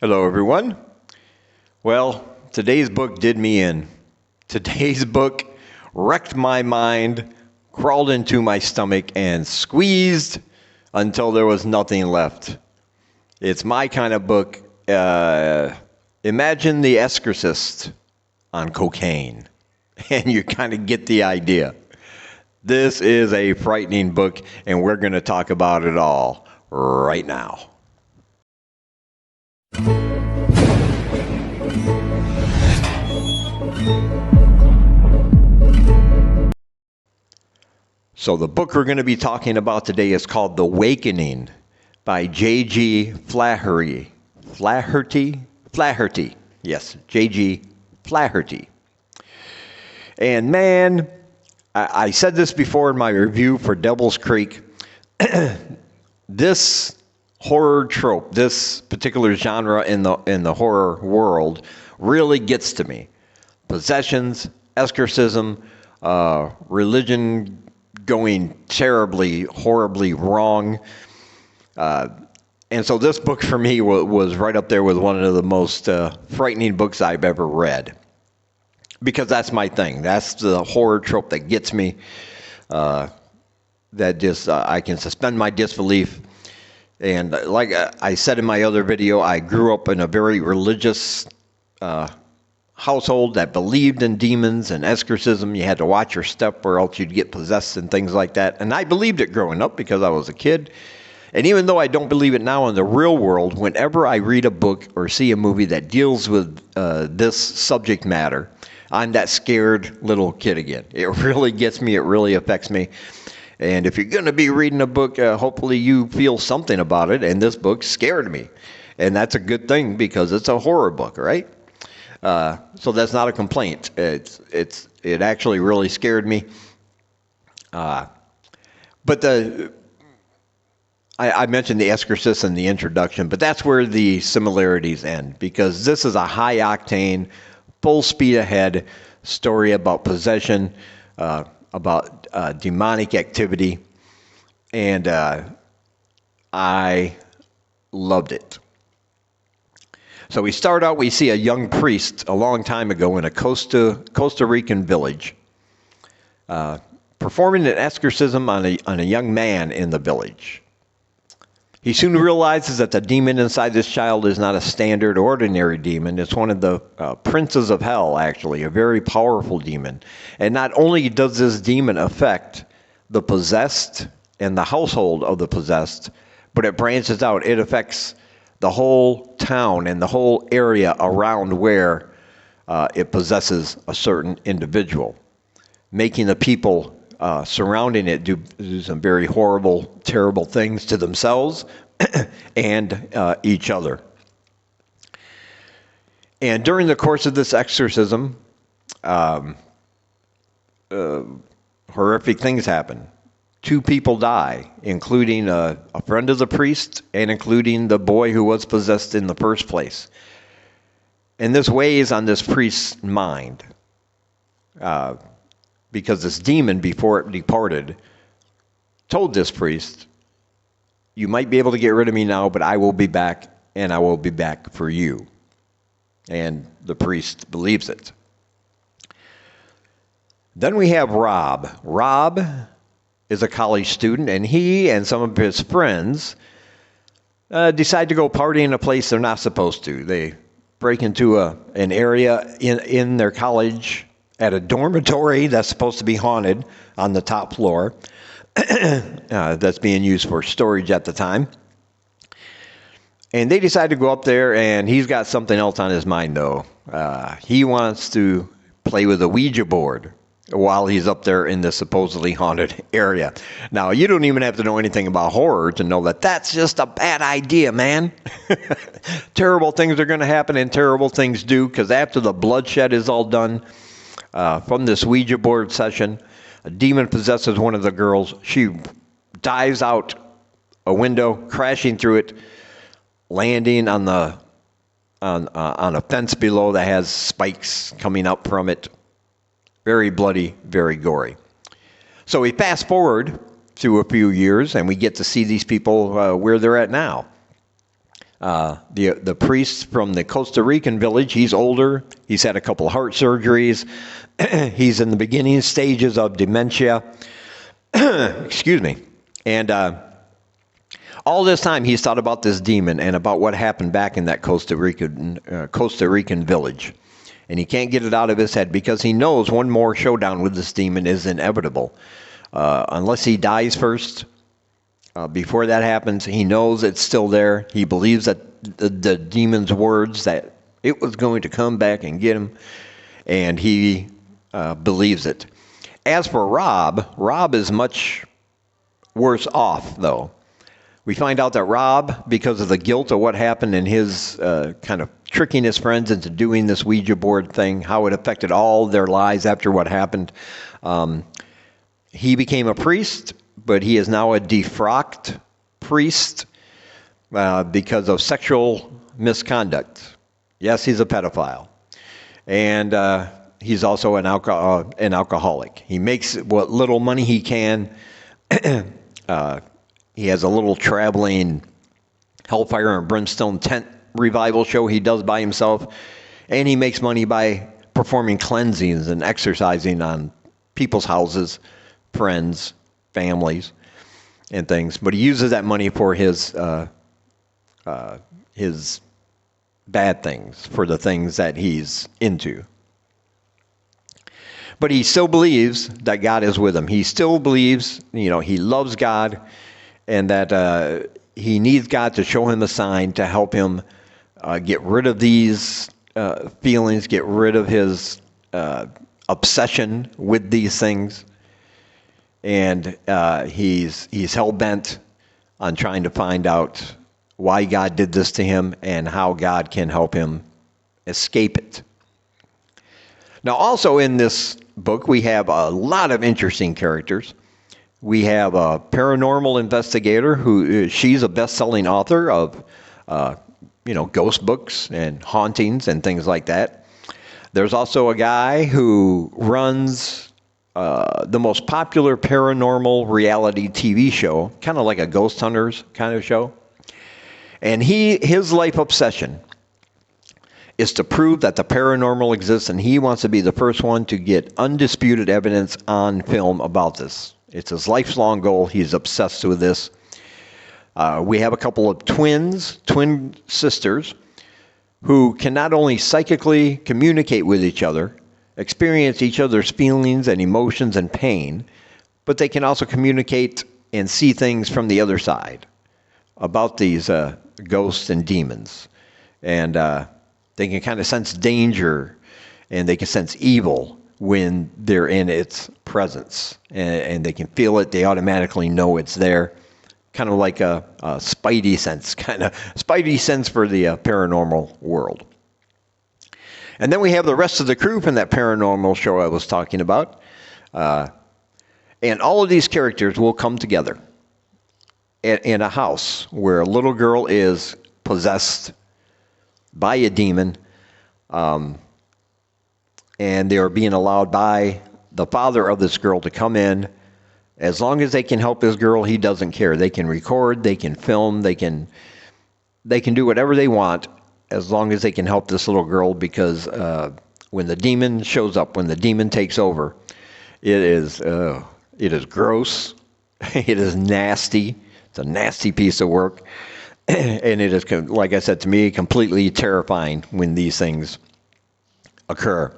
Hello, everyone. Well, today's book did me in. Today's book wrecked my mind, crawled into my stomach, and squeezed until there was nothing left. It's my kind of book. Imagine The Exorcist on cocaine, and you kind of get the idea. This is a frightening book, and we're going to talk about it all right now. So the book we're going to be talking about today is called The Wakening by J.G. Faherty. Faherty. Yes, J.G. Faherty. And man, I said this before in my review for Devil's Creek. This horror trope, this particular genre in the horror world, really gets to me. Possessions, exorcism, religion going terribly, horribly wrong. And so this book for me was right up there with one of the most frightening books I've ever read. Because that's my thing. That's the horror trope that gets me. That just, I can suspend my disbelief. And like I said in my other video, I grew up in a very religious household that believed in demons and exorcism. You had to watch your step or else you'd get possessed and things like that. And I believed it growing up because I was a kid. And even though I don't believe it now in the real world, whenever I read a book or see a movie that deals with this subject matter, I'm that scared little kid again. It really gets me. It really affects me. And if you're going to be reading a book, hopefully you feel something about it. And this book scared me. And that's a good thing because it's a horror book, right? So that's not a complaint. It actually really scared me. But I mentioned The Exorcist in the introduction, but that's where the similarities end. Because this is a high-octane, full speed ahead story about possession, about demonic activity, and I loved it. So we start out, we see a young priest a long time ago in a Costa Rican village performing an exorcism on a young man in the village. He soon realizes that the demon inside this child is not a standard, ordinary demon. It's one of the princes of hell, actually, a very powerful demon. And not only does this demon affect the possessed and the household of the possessed, but it branches out. It affects the whole town and the whole area around where it possesses a certain individual, making the people surrounding it do some very horrible, terrible things to themselves and each other. And during the course of this exorcism, horrific things happen. 2 people die, including a friend of the priest and including the boy who was possessed in the first place. And this weighs on this priest's mind. Because this demon, before it departed, told this priest, you might be able to get rid of me now, but I will be back, and I will be back for you. And the priest believes it. Then we have Rob. Rob is a college student, and he and some of his friends decide to go party in a place they're not supposed to. They break into an area in their college at a dormitory that's supposed to be haunted on the top floor. That's being used for storage at the time. And they decide to go up there, and he's got something else on his mind, though. He wants to play with a Ouija board while he's up there in this supposedly haunted area. Now, you don't even have to know anything about horror to know that that's just a bad idea, man. Terrible things are going to happen, and terrible things do, because after the bloodshed is all done, from this Ouija board session, a demon possesses one of the girls. She dives out a window, crashing through it, landing on a fence below that has spikes coming up from it. Very bloody, very gory. So we fast forward through a few years, and we get to see these people where they're at now. The priest from the Costa Rican village, he's older. He's had a couple heart surgeries. He's in the beginning stages of dementia. Excuse me. And all this time, he's thought about this demon and about what happened back in that Costa Rican village. And he can't get it out of his head because he knows one more showdown with this demon is inevitable. Unless he dies first, before that happens, he knows it's still there. He believes that the demon's words, that it was going to come back and get him. And he believes it. As for Rob is much worse off, though. We find out that Rob, because of the guilt of what happened and his kind of tricking his friends into doing this Ouija board thing, how it affected all their lives after what happened, he became a priest, but he is now a defrocked priest because of sexual misconduct. Yes, he's a pedophile. And he's also an alcoholic. He makes what little money he can. He has a little traveling hellfire and brimstone tent revival show he does by himself. And he makes money by performing cleansings and exercising on people's houses, friends, families, and things. But he uses that money for his bad things, for the things that he's into. But he still believes that God is with him. He still believes, he loves God, and that he needs God to show him a sign to help him get rid of these feelings, get rid of his obsession with these things. And he's hell-bent on trying to find out why God did this to him and how God can help him escape it. Now, also in this book, we have a lot of interesting characters. We have a paranormal investigator she's a best-selling author of, ghost books and hauntings and things like that. There's also a guy who runs the most popular paranormal reality TV show, kind of like a Ghost Hunters kind of show. And his life obsession is to prove that the paranormal exists, and he wants to be the first one to get undisputed evidence on film about this. It's his lifelong goal. He's obsessed with this. We have a couple of twin sisters, who can not only psychically communicate with each other, experience each other's feelings and emotions and pain, but they can also communicate and see things from the other side about these ghosts and demons. And they can kind of sense danger, and they can sense evil when they're in its presence. And they can feel it. They automatically know it's there. Kind of like a spidey sense, spidey sense for the paranormal world. And then we have the rest of the crew from that paranormal show I was talking about. And all of these characters will come together in a house where a little girl is possessed by a demon, and they are being allowed by the father of this girl to come in. As long as they can help this girl, he doesn't care. They can record, they can film, they can do whatever they want as long as they can help this little girl, because when the demon shows up, when the demon takes over, it is gross. It is nasty. It's a nasty piece of work. And it is, like I said, to me, completely terrifying when these things occur.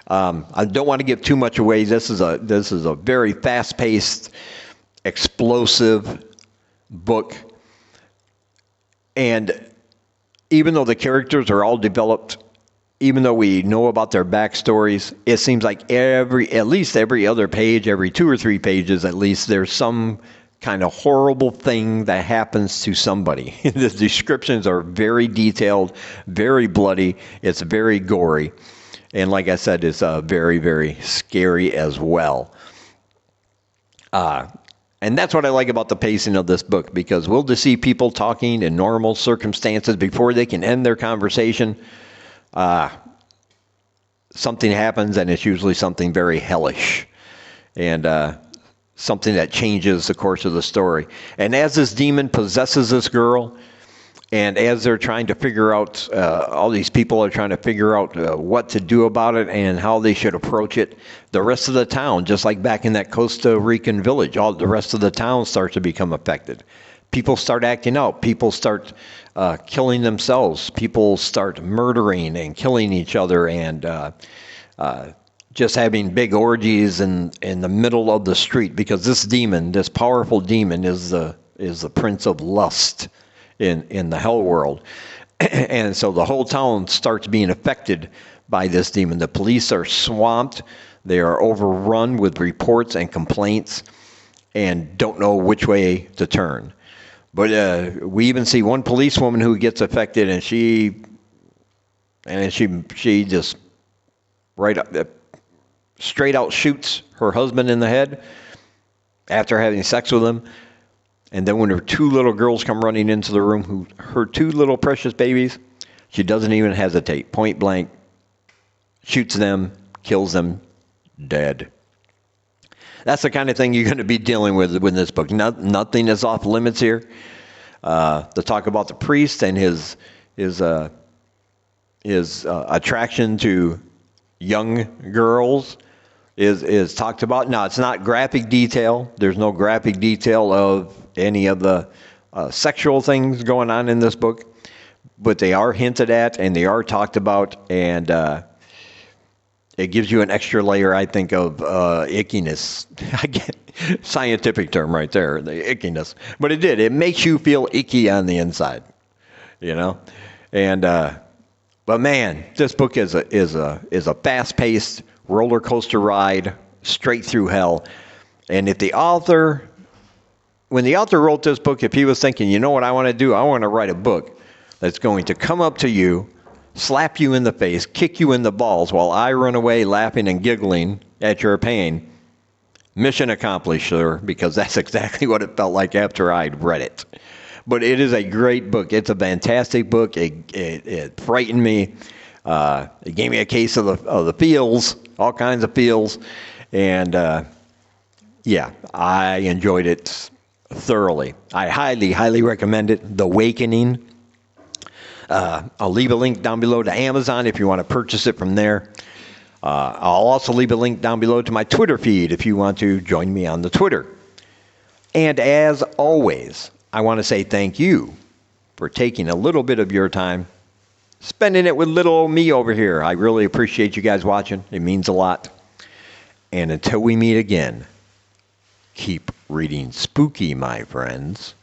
I don't want to give too much away. This is a very fast-paced, explosive book. And even though the characters are all developed, even though we know about their backstories, it seems like at least every other page, every 2 or 3 pages at least, there's some kind of horrible thing that happens to somebody. The descriptions are very detailed, very bloody. It's very gory. And like I said, it's very, very scary as well. And that's what I like about the pacing of this book, because we'll just see people talking in normal circumstances before they can end their conversation. Something happens, and it's usually something very hellish. And something that changes the course of the story. And as this demon possesses this girl, And as they're trying to figure out, all these people are trying to figure out what to do about it and how they should approach it, the rest of the town, just like back in that Costa Rican village, all the rest of the town starts to become affected. People start acting out. People start killing themselves. People start murdering and killing each other, and just having big orgies in the middle of the street, because this demon, this powerful demon, is the prince of lust in the hell world. And so the whole town starts being affected by this demon. The police are swamped. They are overrun with reports and complaints and don't know which way to turn. But we even see one policewoman who gets affected, and she just right up, straight out shoots her husband in the head after having sex with him. And then when her two little girls come running into the room, her two little precious babies, she doesn't even hesitate. Point blank, shoots them, kills them, dead. That's the kind of thing you're going to be dealing with this book. Nothing is off limits here. To talk about the priest and his attraction to young girls is talked about. Now, it's not graphic detail. There's no graphic detail of any of the sexual things going on in this book, but they are hinted at and they are talked about, and it gives you an extra layer, I think, of ickiness. Scientific term right there, the ickiness. But it makes you feel icky on the inside, you know. And but man, this book is a fast-paced roller coaster ride straight through hell. And when the author wrote this book, if he was thinking, you know what I want to do? I want to write a book that's going to come up to you, slap you in the face, kick you in the balls while I run away laughing and giggling at your pain. Mission accomplished, sir, because that's exactly what it felt like after I'd read it. But it is a great book. It's a fantastic book. It frightened me. It gave me a case of the feels, all kinds of feels. And yeah, I enjoyed it thoroughly. I highly, highly recommend it. The Wakening. I'll leave a link down below to Amazon if you want to purchase it from there. I'll also leave a link down below to my Twitter feed if you want to join me on the Twitter. And as always, I want to say thank you for taking a little bit of your time, spending it with little old me over here. I really appreciate you guys watching. It means a lot. And until we meet again, keep reading spooky, my friends.